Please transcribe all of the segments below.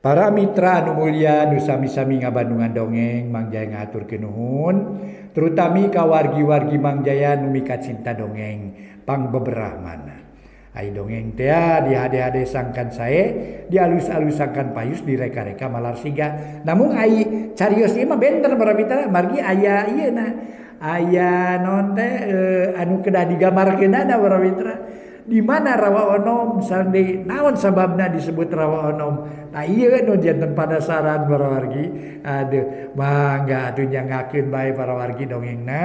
Para mitra anu mulia nu sami-sami ngabandungan dongeng Mang Jaya ngaturkeun nuhun, terutami ka wargi-wargi Mang Jaya nu mika cinta dongeng pang beberahmana. Ai dongeng teh di hade-hade sangkan sae, di alus-alus sangkan payus di reka-reka malar siga. Namun ai carios ieu mah benter para mitra margi aya ieuna. Aya non teh anu kedah digambarkeunana para mitra. Di mana rawa onom sandi naon sababna disebut rawa onom. Nah ieu nu janten padasaran para wargi. Aduh mangga atuh nyangakeun bae para wargi dongengna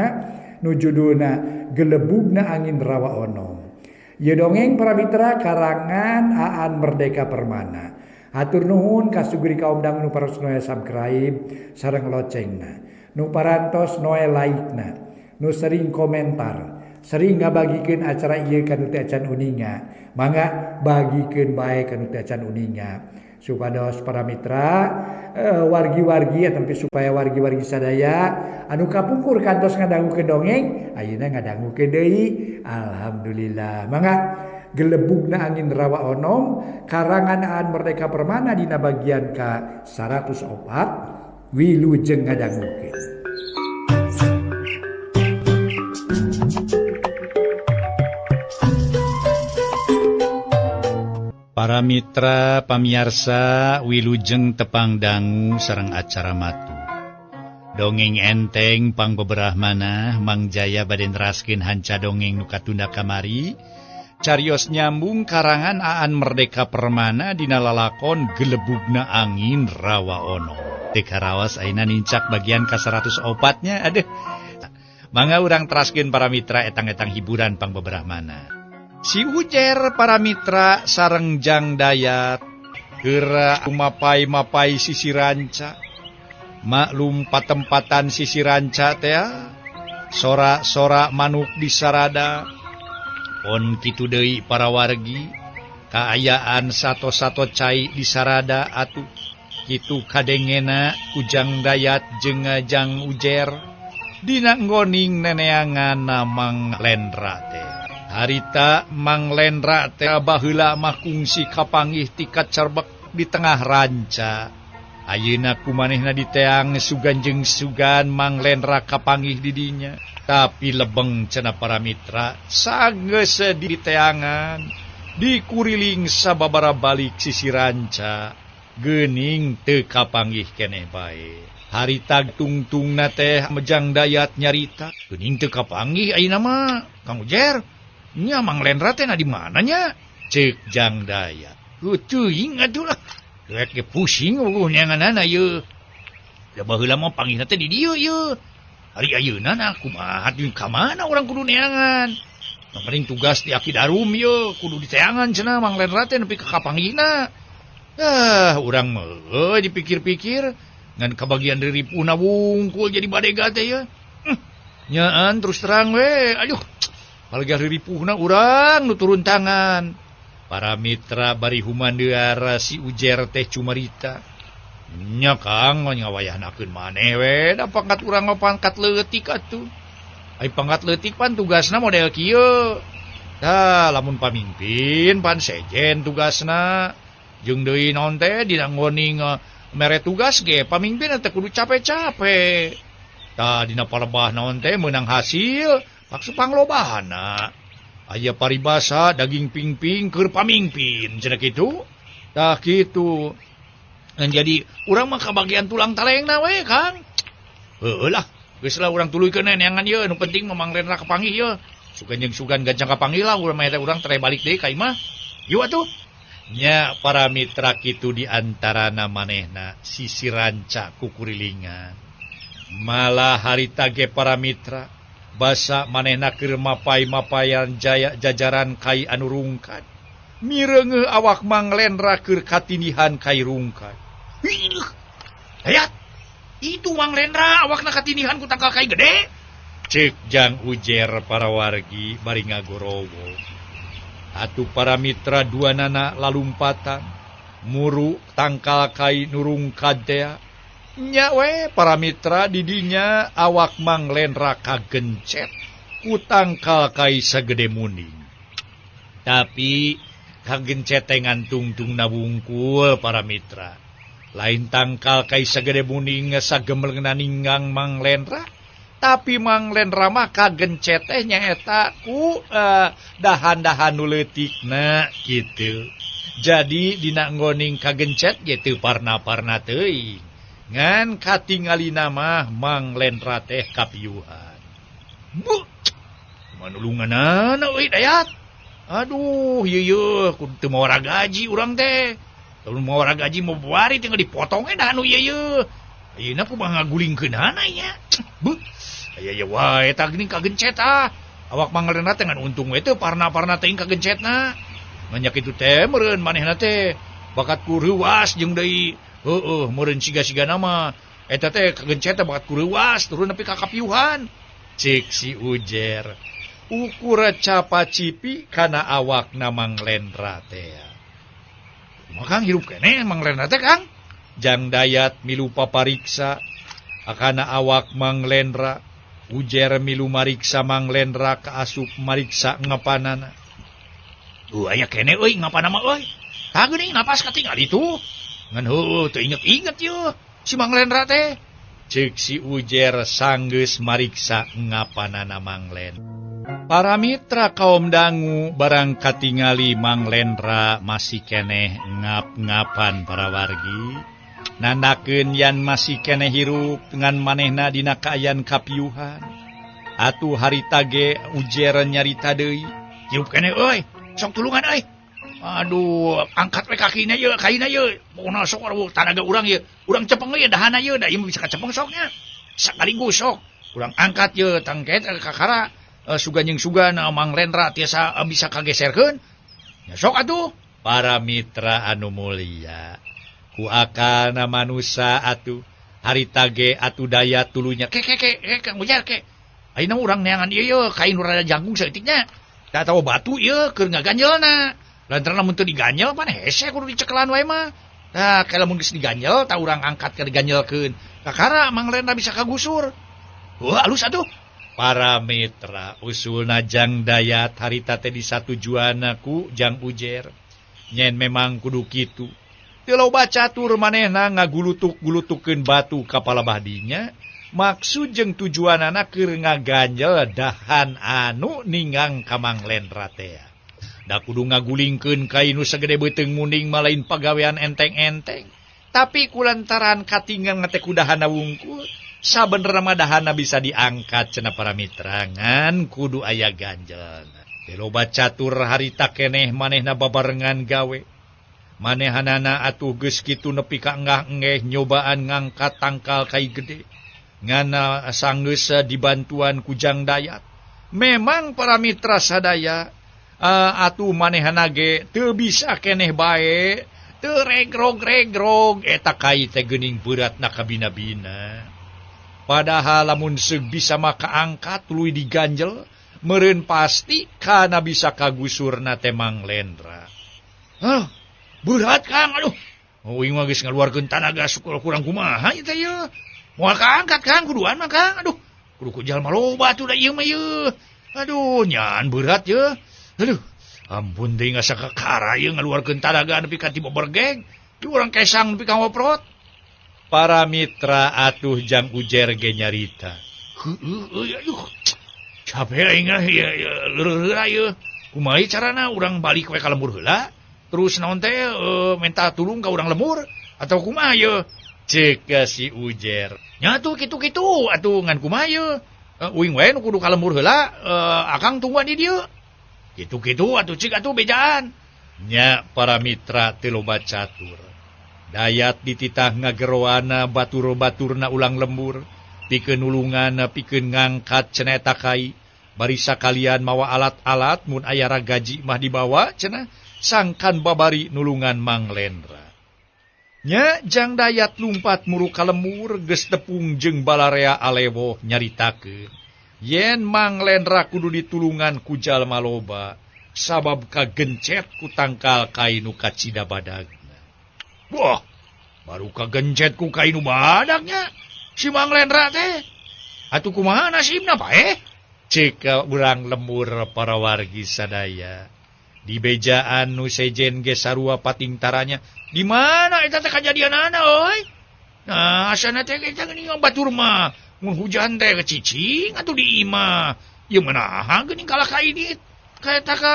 nu judulna Gelebugna Angin Rawa Onom. Ieu dongeng para mitra karangan Aan Merdeka Permana. Hatur nuhun kasuguri kaum dangu nu paros noe subscribe sareng locengna. Nu parantos noe like-na. Nu sering komentar. Sering ngabagikeun acara ieu kanu teu acan uninga. Mangga bagikeun bae kanu teu acan uninga. Supados para mitra wargi-wargi ataupun supaya wargi-wargi sadaya anu kapungkur kantos ngadangukeun dongeng ayeuna ngadangukeun deui. Alhamdulillah. Mangga Gelebugna Angin Rawa Onom karangan Aan Merdeka Permana dina bagian ka 104 wilujeng ngadangukeun. Para mitra pamiarsa wilujeng tepang dangu sareng acara matu. Dongeng enteng pang beberahmana Mang Jaya bade neraskeun hanca dongeng nu katunda kamari. Carios nyambung karangan Aan Merdeka Permana dina lalakon Gelebugna Angin Rawa Onom. Teu karaos ayeuna nincak bagian ka 104-nya. Aduh. Mangga urang teraskeun para mitra etang-etang hiburan pang beberahmana. Si Ujer para mitra sareng Jang Dayat geura mapai-mapai sisi ranca. Maklum patempatan sisi ranca teh sora-sora manuk di sarada. Pon kitu deui para wargi kaayaan sato-sato cai di sarada atuh kitu kadengena ku Jang Dayat jeung Jang Ujer dina nggoning neneanganna Mang Lendra teh. Harita Mang Lendra teh baheula mah kungsi kapanggih ti kacerbek di tengah ranca. Ayeuna kumanehna diteang sugan jeung sugan Mang Lendra kapanggih di dinya. Tapi lebeng cenah para mitra sageus diteangan dikuriling sababara balik sisi ranca geuning teu kapanggih keneh bae. Harita tungtungna teh Jang Dayat nyarita geuning teu kapanggih ayeuna mah Kang Ujer. Nya Mang Lendra teh na di mananya? Ceuk Jang Dayat. Teuing atuh lah. Rek ge pusing neanganana ieu. Da baheula mah panggihna teh di dieu ieu. Hari ayeuna na kumaha di ka mana urang kudu neangan. Mending tugas di Aki Darum ieu kudu diteangan cenah Mang Lendra teh nepi ka kapanggihna. Urang mah dipikir-pikir ngan kabagian riripuna wungkul jadi badega teh ieu. Nyaan terus terang we. Aduh. Palga riripuhna urang nu turun tangan. Para mitra bari humandeara si Ujer teh cumarita. Nya Kang ngawayahnakeun maneh we da pangkat urang mah pangkat leutik atuh. Ai pangkat leutik pan tugasna model kieu. Tah lamun pamimpin pan sejen tugasna. Jeung deui naon teh dina ngoning mere tugas ge pamimpin teh kudu capek-capek. Tah dina palebah naon teh meunang hasil maksud panglobahana. Aya paribasa daging pingping keur pamimpin cenah kitu. Tah kitu. Jadi urang mah kabagian tulang talengna we Kang. Heueuh lah, geus lah urang tuluykeun neangan ieu nu penting Mang Lendra kapanggih ieu. Sugan jeung sugan gancang kapanggih lah urang mah eta urang tere balik deui ka imah. Ieu atuh. Nya para mitra kitu di antarana manehna sisi ranca kukurilingan. Malah harita ge para mitra basa manehna keur mapai-mapayan jajaran kai anu rungkad. Mireungeuh awak Mang Lendra keur katinihan kai rungkad. Dayat, itu Mang Lendra awakna katinihan ku tangkal kai gede. Ceuk Jang Ujer para wargi bari ngagorowo. Atuh para mitra duanana lalumpatan muru tangkal kai nu rungkad teh. Nya we para mitra didinya awak Mang Lendra kagencet ku tangkal kai sagede muning. Tapi kagencet teh ngantung-tung nabungkul para mitra. Lain tangkal kai sagede muning sagemel ninggang Mang Lendra. Tapi Mang Lendra mah kagencet teh nyaeta ku dahan-dahan nu leutikna kitu. Jadi dina ngoning kagencet ge teu parna-parna teuing. Ngan katingalina mah Mang Lendra teh kapiyuhan. Bu, manulunganana euy Dayat. Aduh, ieu kudu teu mawara gaji urang teh. Lamun mawara gaji mau buari tinggal dipotong dah anu ieu. Ayeuna kumaha ngagulingkeunana nya. Bu. Aya wae eta geuning kagencet Awak Mang Lendra teh ngan untung we teu parna-parna teuing kagencetna. Ngan nya kitu teh meureun manehna teh bakat ku reuwas jeung deui meureun siga-sigana mah eta teh kagencet teh bakat ku reuwas turun nepi ka kapiyuhan. Cik si Ujer. Ukur capacipi kana awakna Mang Lendra teh. Kumaha Kang hirup keneh Mang Lendra teh Kang? Jang Dayat milu papariksa akana awak Mang Lendra. Ujer milu mariksa Mang Lendra kaasup mariksa ngapanana. Aya kene euy ngapana mah euy. Tah geuning napas katinggal itu. Ngan heueuh teu inget-inget yeuh si Mang Lendra teh. Ceuk si Ujer sanggeus mariksa ngapanana Mang Lendra. Para mitra kaum dangu barang katingali Mang Lendra masih keneh ngap-ngapan para wargi. Nandakeun yan masih keneh hirup dengan manehna dina kaayaan kapiyuhan. Atuh harita ge Ujer nyarita deui. Hirup keneh euy, sok tulungan euy. Aduh, angkat we kakina ye, kaina ye. Pokona sok tanaga urang ye. Urang cepeng ye dahana ye, da ieu bisa kacepeng soknya. Sakaligus sok. Urang angkat ye tangket kakara sugan jeung sugan Mang Lendra tiasa bisa kageserkeun. Ya sok atuh para mitra anu mulia. Ku akana manusia atuh harita ge atuh daya tulunya ke Kang Ujar ke. Ayeuna urang neangan ieu kain rada jangkung saeutiknya. Da tahu batu ieu keur ngaganjelna. Lantaran lamun teu diganjel pan hese kudu dicekelan wae mah. Tah kalau mun geus diganjel tah urang angkat ke diganjelkeun. Kakara Mang Lendra bisa kagusur. Wah alus atuh. Para mitra usulna Jang Dayat harita teh disatujuanna ku Jang Ujer. Nyen memang kudu kitu. Teu loba catur manehna ngagulutuk-gulutukeun batu ka palabahdinya. Maksud jeung tujuanana keur ngaganjel dahan anu ninggang ka Mang Lendra teh. Da kudu ngagulingkeun kainu sagede beuteung muning malain pagawean enteng-enteng. Tapi kulantaran katinggal ngate ku dahana wungkul, sabenerna mah dahana bisa diangkat cenah para mitra ngan kudu aya ganjelna. Teu loba catur harita keneh manehna babarengan gawe. Manehanana atuh geus kitu nepi ka enggah-enggeh nyobaan ngangkat tangkal kai gede. Ngana sanggeus dibantuan ku Jang Dayat. Memang para mitra sadaya atuh manehana ge teu bisa keneh bae, teu regrog-regrog eta kai teh geuning beuratna kabina-bina. Padahal lamun seug bisa mah kaangkat tuluy diganjel, meureun pasti kana bisa kagusurna teh Mang Lendra. Berat Kang, aduh. Uing mah geus ngaluarkeun tanaga sukul kurang kumaha ieu teh ye. Moal kaangkat Kang kuduan mah Kang, aduh. Kudu ku jalma loba tuh da ieu mah ye. Aduh, nyan berat ye. Aduh, ampun deui ngasa kakara ye ngaluarkeun tanaga nepi ka ti bobergeng. Ti urang kesang nepi ka ngoprot. Para mitra atuh Jang Ujer ge nyarita. Heueuh, aduh. Capek aing leureureuh ye. Kumaha carana urang balik we ka lembur heula? Terus naon teh minta tulung ka urang lemur atau kumaha ye? Ceuk si Ujer. Nya tuh kitu-kitu atuh ngan kumaha ye? Uing we nu kudu ka lembur heula, akang tungguan di dieu. Kitu-kitu atuh ceuk atuh bejaan. Nya para mitra teu loba catur. Dayat dititah ngageroana batur-baturna ulang lembur, pikeun nulungan pikeun ngangkat cenah eta kai. Bari sakalian mawa alat-alat mun aya gaji mah dibawa cenah. Sangkan babari nulungan Mang Lendra. Nya Jang Dayat lumpat muru ka lemur geus tepung jeung balarea alewoh nyaritakeun. Yen Mang Lendra kudu ditulungan ku jalma loba sabab kagencet ku tangkal kainu kacida badagna. Wah, baru kagencet ku kainu badagnya si Mang Lendra teh. Atuh kumaha nasibna pae? Ceuk urang lemur para wargi sadaya. Di bejaan nu sejen ge sarua patingtaranya. Di mana eta teh kajadianana euy? Nah, asana teh eta geuning batur mah mun hujan teh cicing atuh di imah. Ieu manaha geuning kalah ka idit. Ka eta ka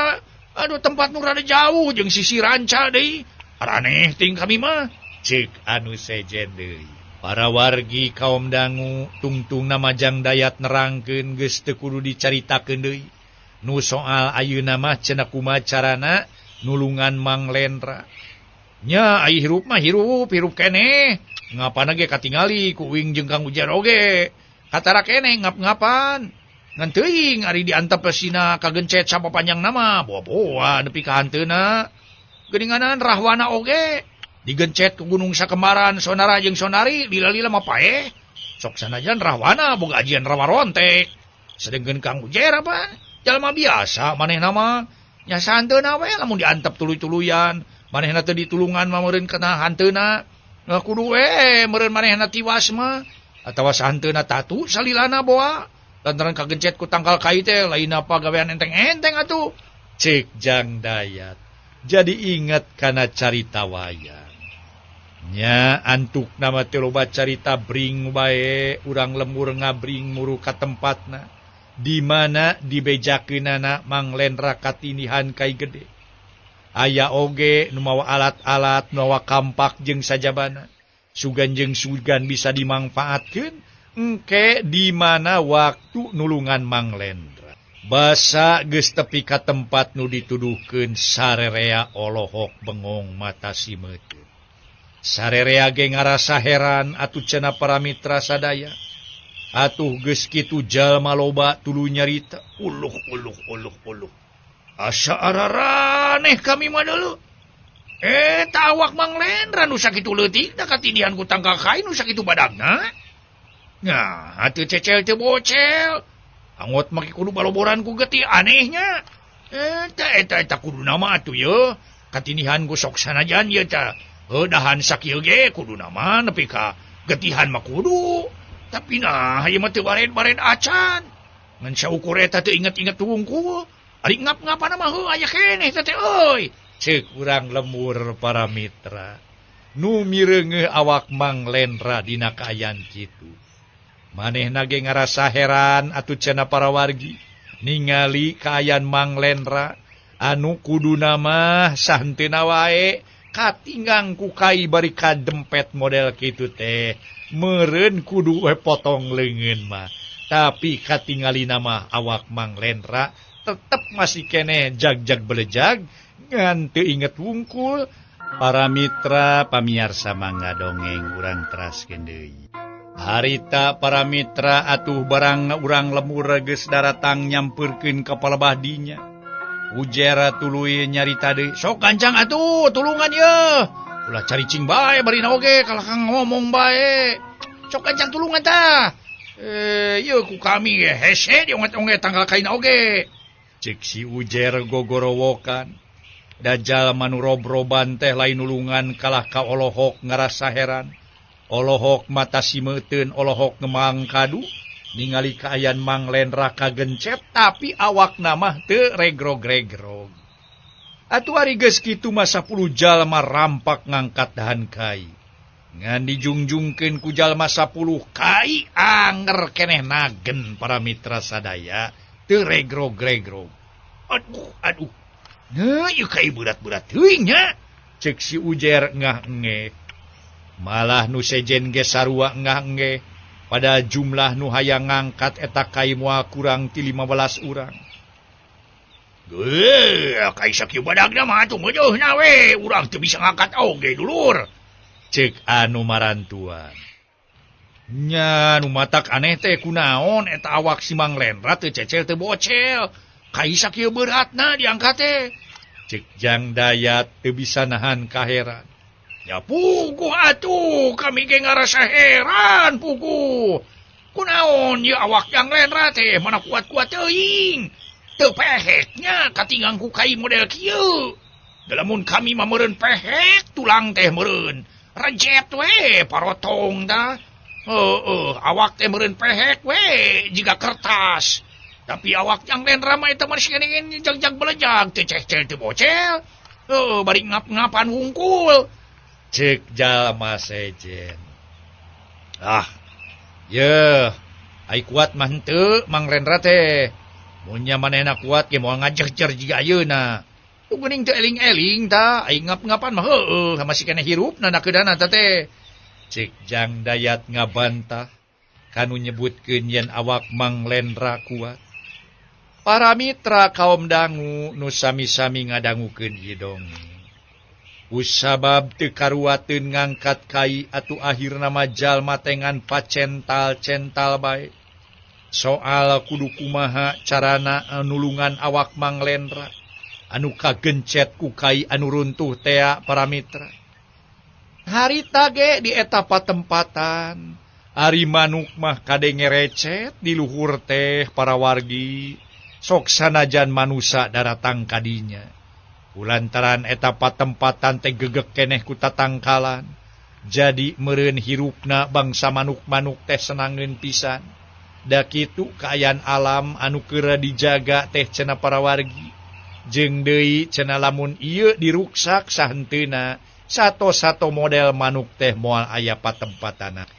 aduh tempat nu rada jauh jeung sisi ranca deui. Araneh ting kami mah. Ceuk anu sejen deui. Para wargi kaum dangu tungtung namajang dayat nerangkeun geus teu kudu dicaritakeun deui. Nu soal ayeuna mah cenah kumaha carana nulungan Mang Lendra. Nya ai hirup mah hirup keneh. Ngapana ge katingali ku Uing jeung Kang Ujar oge. Katara keneh ngap-ngapan. Ngan teuing ari diantep sina kagencet sapapanjang nama boa-boa nepi ka hanteuna. Geuninganan rahwana oge. Digencet ke Gunung Sakembaran sonara jeung sonari lila-lila mah paeh. Sok sanajan rahwana boga ajian rawa rontek. Sedengkeun Kang Ujar apa? Jalma biasa manehna mah nya santeuna we lamun diantep tuluy-tuluyan. Manehna teu ditulungan mah meureun kana hanteuna. Nah kudu we meureun manehna tiwas mah atawa sahanteuna tatu salilana boa. Lantaran kagencet ku tangkal kai teh lain apa gawean enteng-enteng atuh. Cek Jang Dayat. Jadi inget kana carita wayang. Nya antuk nama teh loba carita bring bae urang lembur ngabring muru ka tempatna di mana dibejakeunana Mang Lendra katinihan kai gede. Aya oge nu mawa alat-alat nu mawa kampak jeung sajabana. Sugan jeung sugan bisa dimangfaatkeun engke di mana waktu nulungan Mang Lendra. Basa geus tepi ka tempat nu dituduhkeun sarerea olohok bengong mata simeuteun. Sarerea ge ngarasa heran atuh cenah para mitra sadaya. Atuh geus kitu jalma loba tuluy nyarita. Uluh. Asa araraneh kami mah deuleu. Eta awak Mang Lendra nu sakitu leutik da katinihan ku tangkal kai nu sakitu badagna. Nah, atuh cecel teu bocel. Angot make kudu baloboran ku geuti anehnya. Eta kudu nama atuh ye. Katinihan ku sok sanajan ye tah. Dahan sakieu ge kudu nama nepi ka getihan mah kudu. Tapi nah ieu mah teu bared-bared acan. Ngan saukur eta teu inget-inget wungkul. Ari ngap-ngapana mah heuh aya keneh teh euy. Ceuk urang lemur para mitra. Nu mireungeuh awak Mang Lendra dina kaayaan kitu. Manehna ge ngarasa heran atuh cenah para wargi ningali kaayaan Mang Lendra anu kuduna mah sahenteuna wae katinggang ku kai bari kadempet model kitu teh meureun kudu we potong leungeun mah. Tapi katingalina mah awak Mang Lendra tetep masih keneh jag-jag belejag ngan teu inget wungkul. Para mitra pamiarsa mangga dongeng urang teraskeun deui. Harita para mitra atuh barang urang lemur geus daratang nyampeurkeun ka palebahdinya. Ujera tuluy nyarita deui. Sok kancang atuh tulungan ye. Ulah caricing bae bari oge kalah kang ngomong bae. Sok kancang tulungan tah. Ye ku kami ge hese dionget-onget tanggal kaina oge. Cek si Ujer gogorowokan. Dajal manu rob-roban teh lain nulungan kalah ka Olohok ngarasa heran. Olohok mata simeuteun Olohok ngemang kadu. Ningali kaayaan Mang Lendra kagencet tapi awak namah teu regrog-regrog. Atuh ari geus kitu mah 10 jalma rampak ngangkat dahan kai. Ngan dijungjungkeun ku jalma 10 kai anger keneh nagen para mitra sadaya teu regrog-regrog. Aduh. Nah, ieu kai berat-berat teuing nya. Cek si Ujer ngah-engeh. Malah nu sejen ge sarua ngah-engeh. Pada jumlah nu hayang ngangkat eta kai moal kurang ti 15 urang. Kai sakieu badagna mah atuh meudeuna we, urang teu bisa ngangkat oge dulur. Ceuk anu marantuan. Nya nu matak aneh teh kunaon eta awak si Mang Lendra teu cecel teu bocel. Kai sakieu beratna diangkat teh. Ceuk Jang Dayat teu bisa nahan kaheran. Ya puguh atuh, kami ge ngarasa heran puguh. Kunaon ya awak Jang Lendra teh mana kuat-kuat teuing. Teu peheknya katinggang ku kai model kieu. Dalamun kami mah meureun pehek tulang teh meureun. Rejet we parotong dah. Awak teh meureun pehek we jiga kertas. Tapi awak yang lain ramai teman sini jag-jag belajag, ceceh-ceceh teu bocel. Bari ngap-ngapan wungkul. Cek jalma sejen. Ye, ai kuat mah henteu Mang Lendra teh. Munya manehna kuat ge moal ngajejer jiga ayeuna. Tu geuning teu eling-eling ta, ai ngap-ngapan mah heueuh, masih kena hirupna nakeudana ta teh. Cek Jang Dayat ngabantah kanu nyebutkeun yen awak Mang Lendra kuat. Para mitra kaum dangu nu sami-sami ngadangukeun ieu dongeng. Usabab teu karuateun ngangkat kai atuh akhirna mah jalma tengan pacental-cental bae. Soal kudu kumaha carana nulungan awak Mang Lendra anu kagencet ku kai anu runtuh tea para mitra. Harita ge di eta patempatan ari manuk mah kadenge recet di luhur teh para wargi sok sanajan manusa daratang kadinya. Kulantaran eta patempatan teh gegek keneh ku tatangkalan. Jadi meureun hirupna bangsa manuk-manuk teh senangeun pisan. Da kitu kaayaan alam anu keura dijaga teh cenah para wargi. Jeung deui cenah lamun ieu diruksak sahenteuna sato-sato model manuk teh moal aya patempatana.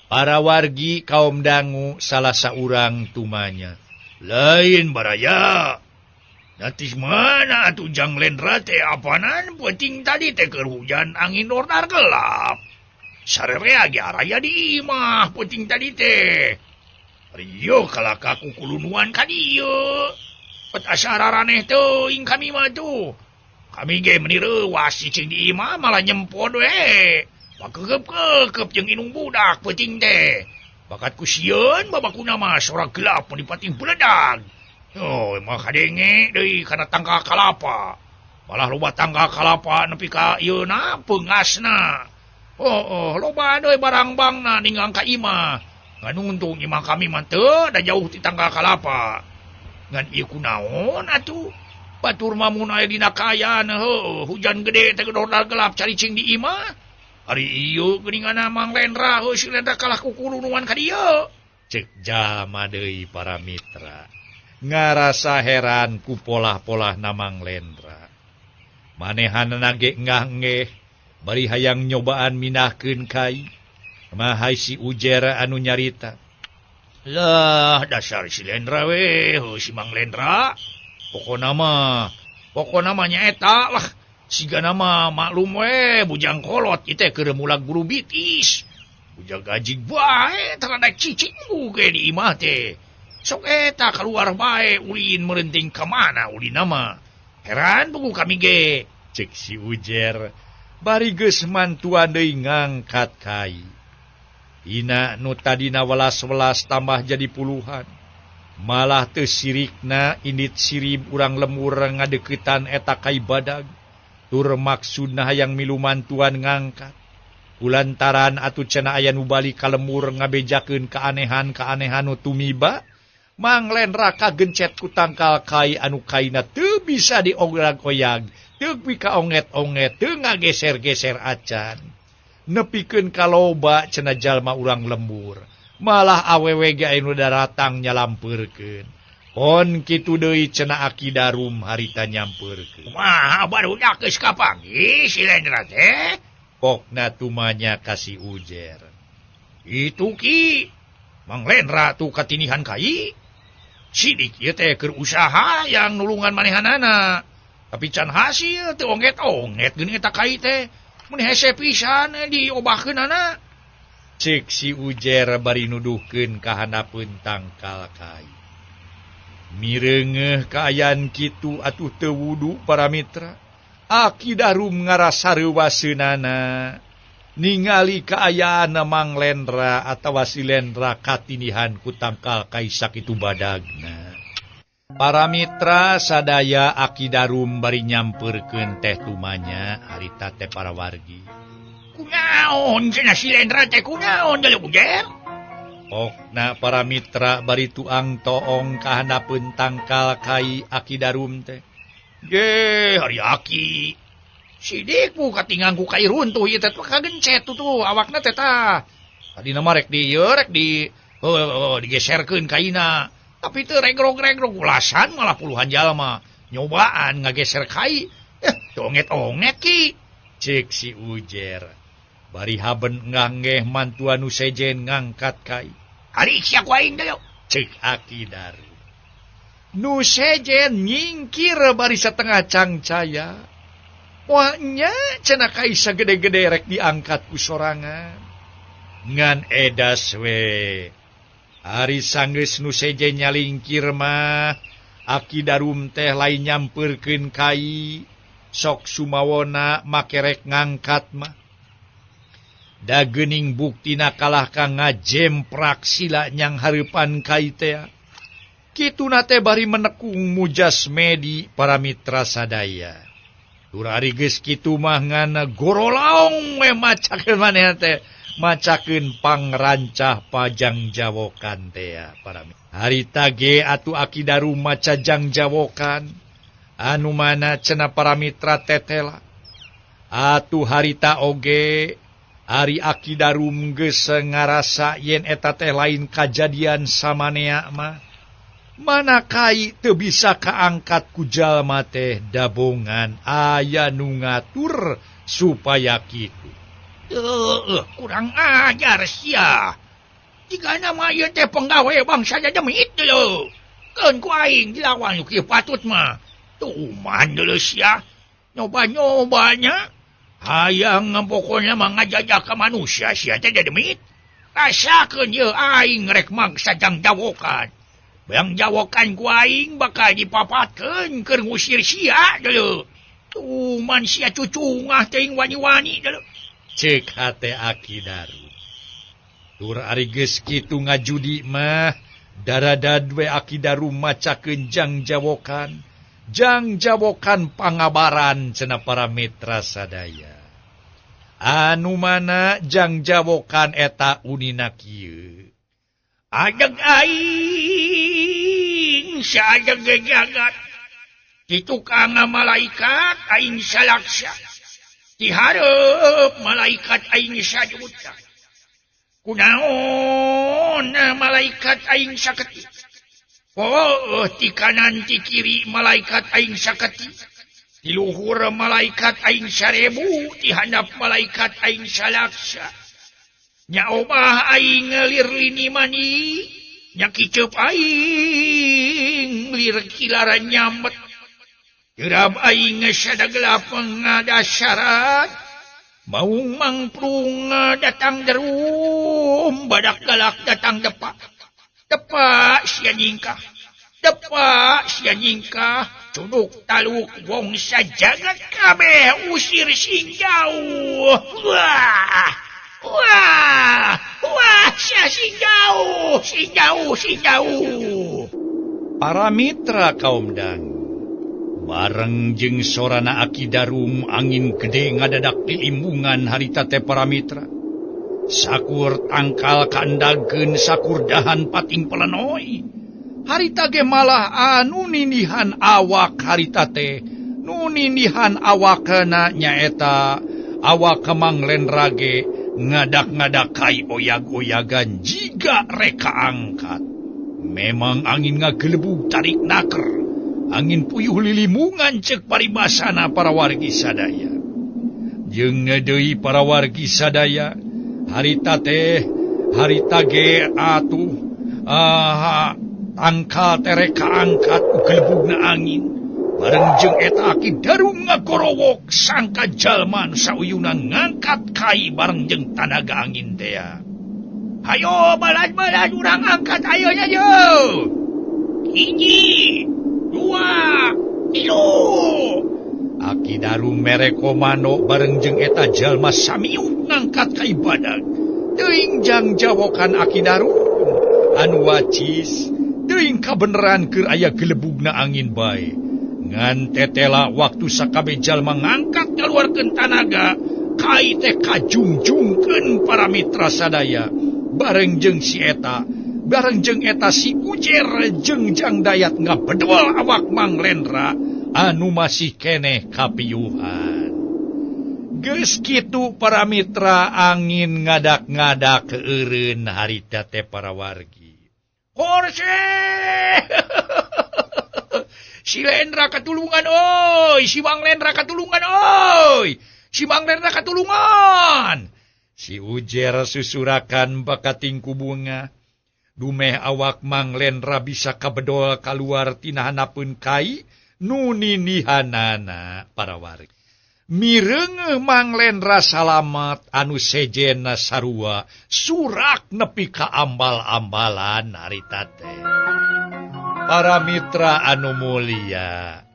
Para wargi kaum dangu salah saurang tumanya. Lain baraya. Nanti mana atuh Jang Lendra teh apanan penting tadi teh keur hujan angin ordar gelap. Sarerea ge araya di imah penting tadi teh. Riyo kalaka kukulunuan ka dieu. Pet asararaneh teuing kami mah tuh. Kami ge meuni reuwas cicing di imah malah nyempod we. Pakekep-kekep jeung inung budak penting teh. Bakat ku sieun babakuna mah sora gelap mun dipating beledag. Emang kadenge deui kana tangga kalapa. Malah loba tangga kalapa nepi ka ieuna peungasna. Loba deui barang-bangna ninggang ka imah. Ngan untung imah kami mah teu da jauh ti tangga kalapa. Ngan ieu kunaon atuh? Batur mamun aya dina kaayaan hujan gede teh gedor gelap caricing di imah. Ari ieu geuninganna Mang Lendra si Lendra kalah kukulunuan ka dieu. Cek jalma deui para mitra. Ngarasa heran ku polah-polah na Mang Lendra. Manehanna ge ngah-ngeh bari hayang nyobaan minahkeun kai. Mahai si Ujer anu nyarita. Lah dasar si Lendra we, si Mang Lendra. Pokona mah nyaeta lah. Siga nama maklum we bujang kolot kita keur mulag buru bitis. Bujang gajig bae terada cicing ge di imah teh. Sok eta keluar bae ulin merenting ka mana ulin nama. Heran buku kami ge. Cek si Ujer bari geus mantuan deui ngangkat kai. Ina nu tadina welas-welas tambah jadi puluhan. Malah teu sirikna indit sirib urang lemur ngadeuketan eta kai badag. Tur maksudna hayang milu mantuan ngangkat. Kulantaran atuh cenah aya nu bali ka lemur ngabejakeun kaanehan-kaanehan nu tumiba, Mang Lendra kagencet ku tangkal kai anu kaina teu bisa diograg-oyag, teu bisa onget-onget, teu ngageser-geser acan. Nepikeun kaloba cenah jalma urang lembur, malah awewe ge anu daratang nyalampeurkeun. Pon kitu deui cenah Aki Darum harita nyampeurkeun. Wah, barudak geus kapanggih si Lendra teh. Pokna tumanya kasih Ujer. Itu ki, Mang Lendra tu katinihan kai. Sidik ieu teh keur usaha yang nulungan manehanana. Tapi can hasil teu onget-onget geuning eta kai teh. Mun hese pisan diobahkeunana. Cek si Ujer bari nuduhkeun ka handapeun tangkal kai. Mireungeuh kaayaan kitu atuh teu wudu para mitra. Aki Darum ngarasa reuwaseunana ningali kaayaan Mang Lendra atawa si Lendra katinihan ku tangkal kai sakitu badagna. Para mitra sadaya Aki Darum bari nyampeurkeun teh tumanya harita teh para wargi. Kunaon cenah si Lendra teh kunaon deuleu Ujer? Pokna para mitra bari tuang toong ka handapeun tangkal kai Aki Darum teh. Ge, hari Aki. Sidik bu katingang ku kai runtuh ieu teh kagencet tuh awakna teh tah. Tadi nama rek di digeserkeun kaina. Tapi teu regrog-regrog ulasan malah puluhan jalma nyobaan ngageser kai. Donget-onget ki. Cek si Ujer. Bari haben nganggeh mantu anu sejen ngangkat kai. Hari sia ku aing teh. Cek Aki Daru. Nu sejen nyingkir bari setengah cangcaya. Wahnya cenah kai sagede-gede rek diangkat ku sorangan. Ngan edas we. Ari sanggeus nu sejen nyalingkir mah Aki Darum teh lain nyamperkeun kai sok sumawona make rek ngangkat mah. Da geuning buktina kalah ka ngajemprak sila nyang hareupan kai teh. Kituna teh bari menekung mujasmedi para mitra sadaya. Tur ari geus kitu mah ngan gorolaong we macakeun maneh teh. Macakeun pangrancah pajang jawokan teh para mitra. Harita ge atuh Aki Daru maca jang jawokan. Anu mana cenah para mitra tetela. Atuh harita oge Ari Aki Darum geus ngarasa yen eta teh lain kajadian samanea mah. Mana kai teu bisa kaangkat ku jalma teh dabongan aya nu ngatur supaya kitu. Kurang ajar sia. Jika nama ieu teh penggawe bangsa jademit lho. Keun ku aing dilawan kieu patut mah. Tuman deuleu sia. Nyoba-nyobanya hayang pokoknya mangajajak ka manusia sia teh jademit. Rasakeun ieu aing rek mangsa jang jawokan. Bayang jawokan ku aing bakal dipapatkeun keur ngusir sia deuleu. Tuman sia cucungah teuing wani-wani deuleu. Cek hate Aki Daru. Tur ari geus kitu ngajudi mah daradad we Aki Daru macakeun jang jawokan. Jang jawokan pangabaran cenah para mitra sadaya. Anu mana jang jawokan eta unina kieu. Ajeg aing saajeg jagat. Ti tukang malaikat aing salaksa. Ti hareup malaikat aing sajuta. Kunaon malaikat aing saketi. Oh, ti kanan ti kiri malaikat aing saketi. Ti luhur malaikat aing 1000, ti handap malaikat aing salaksa. Nya omah aing lir lini mani, nya kiceup aing lir kilaran nyambet. Dirab aing sadagelap ngadasyarat, maung mangprung datang derum, badak galak datang depak. Depak sia nyingkah, depak sia nyingkah, cuduk taluk wong sajagat kabeh usir sing jauh. Wah, wah, wah, sia sing jauh, sing jauh, sing jauh. Para mitra kaum dangu. Bareng jeung sorana Aki Darum angin gede ngadadak di limbungan harita teh para mitra. Sakur tangkal kaendagkeun sakur dahan pating pelenoi. Harita ge malah anu ninihan awak harita teh. Nu ninihan awakna nyaeta awak Mang Lendra ge ngadak-ngadakai oyag-oyagan jiga reka angkat. Memang angin ngagelebug tarik naker. Angin puyuh lilimungan cek paribasana para wargi sadaya. Jeung deui para wargi sadaya, harita ge atuh angkal tereka angkat ugelebugna angin. Bareng jeung eta Aki Darum ngagorowok sangka jalma nu sauyuna ngangkat kai bareng jeung tanaga angin teh. Hayo balad-balad urang angkat ayo nya yo. Hiji 2, 3. Aki Darum mere komando bareng jeung eta jalma samiu ngangkat ka ibadah. Teuing jang jawokan Aki Darum anu wacis, teuing kabeneran keur aya gelebugna angin bae. Ngan tetela waktu sakabeh jalma ngangkat ngaluarkeun tanaga, kai teh kajungjungkeun para mitra sadaya. Bareng jeung si eta si Ujer jeung Jang Dayat ngabedol awak Mang Lendra anu masih keneh kapiyuhan. Geus kitu para mitra angin ngadak-ngadak keureun harita teh para wargi. Horse! Si Lendra katulungan, oi! Si Mang Lendra katulungan, oi! Si Mang Lendra katulungan! Si ujer susurakan bakatingku bunga. Dumeh awak Mang Lendra bisa kabedol kaluar tina hanapeun kai nu ninihanana para wargi. Mireng Mang Lendra salamet anu sejena sarua surak nepi ka ambal-ambalan harita teh. Para mitra anu mulia,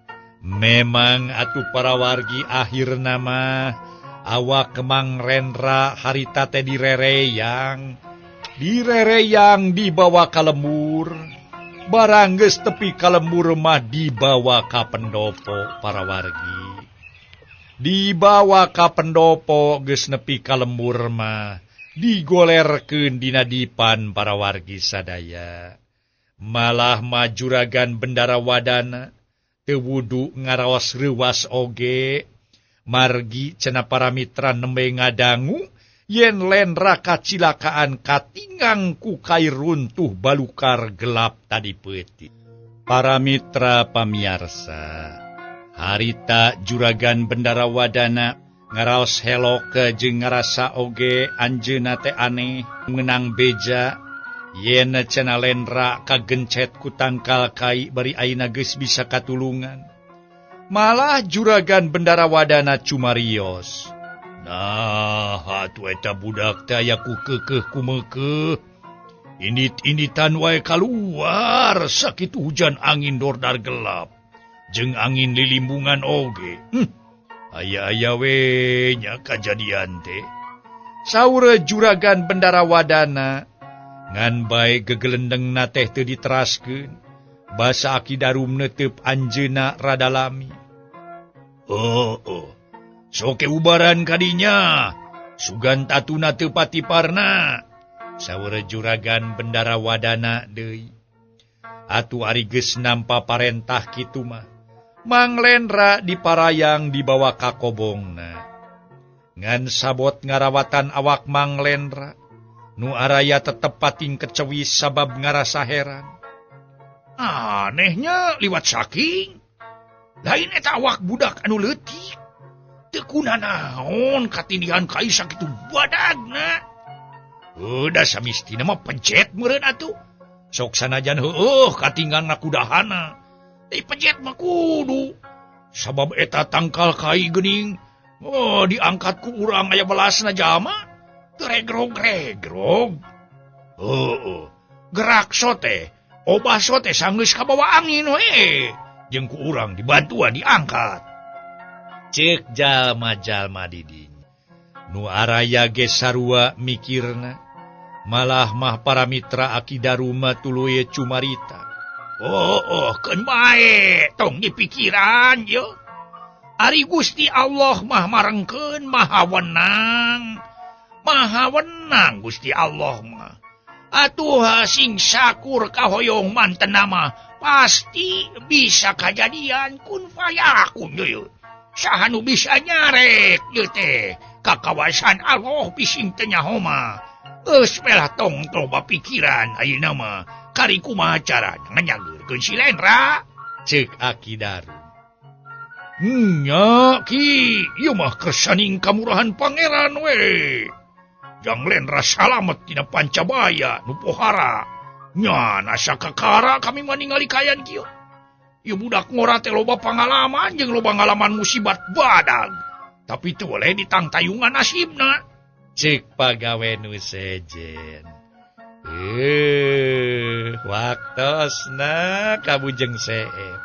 memang atuh para wargi akhir nama awak Mang Lendra harita teh direreyang dibawa ka lembur, barang geus tepi ka lembur mah dibawa ka pendopo para wargi. Dibawa ka pendopo geus nepi ka lembur mah digolerkeun dina dipan para wargi sadaya. Malah mah juragan Bendarawadana teu wudu ngaraos reuwas oge. Margi cenah para mitra nembe ngadangu yen Lendra kacilakaan katingang ku kai runtuh balukar gelap tadi peuting. Para mitra pamiarsa, harita juragan Bendarawadana ngaraos helok jeung ngarasa oge anjeunna teh aneh meunang beja yen cenah Lendra kagencet ku tangkal kai bari ayeuna geus bisa katulungan. Malah juragan Bendarawadana cumarios. Nah, atuh eta budak teh aya ku keukeuh kumeukeuh. Init-initan wae kaluar sakitu hujan angin dordar gelap. Jeung angin lilimbungan oge. Aya-aya we nya kajadian teh. Saur juragan Bendarawadana ngan bae gegelendengna teh teu diteraskeun. Basa Aki Darum neuteup anjeunna rada lami. Soke ubaran kadinya. Sugan tatuna teu patiparna. Saur juragan Bendarawadana deui. Atuh ari geus nampa parentah kitu mah. Mang Lendra diparayang dibawa ka kobongna. Ngan sabot ngarawatan awak Mang Lendra. Nu araya tetep pating kecewi sabab ngarasa heran. Anehnya liwat saking. Lain eta awak budak anu leutik. Teu kunanaon katindihan kai sakitu badagna. Da samistina mah pencet meureun atuh. Sok sanajan heueuh katinggalna kudahana. Pencet mah kudu. Sabab eta tangkal kai geuning. Diangkat ku urang aya belasna jalma. Teu regrog-regrog. Gerak sote. Obah sote sanggeus kabawa angin we. Jeung ku urang dibantuan diangkat. Ceuk jalma-jalma di dinya. Nu araya ge sarua mikirna. Malah mah para mitra Aki Darum tuluy cumarita. Keun bae, tong dipikiran ye. Ari Gusti Allah mah marengkeun maha wenang. Maha wenang Gusti Allah mah. Atuh sing sakur kahoyong manten nama pasti bisa kajadian kun fayakun ye. Saha nu bisa nyarek ye teh kakawasan Allah bising teh nyaho mah. Geus melah tong loba pikiran ayeuna mah kari kumaha carana nganyageurkeun si Lendra. Ceuk Aki Darum. Nya ki ieu mah kersaning kamurahan pangeran we. Jang Lendra salamet tina Pancabaya nu pohara. Nya nasakakara kami maningali kayan kieu. Ieu budak ngora teh loba pangalaman jeung loba ngalaman musibat badag. Tapi teu boleh ditangtayungan nasibna. Ceuk pagawe nu sejen. Waktosna kabujeng seep.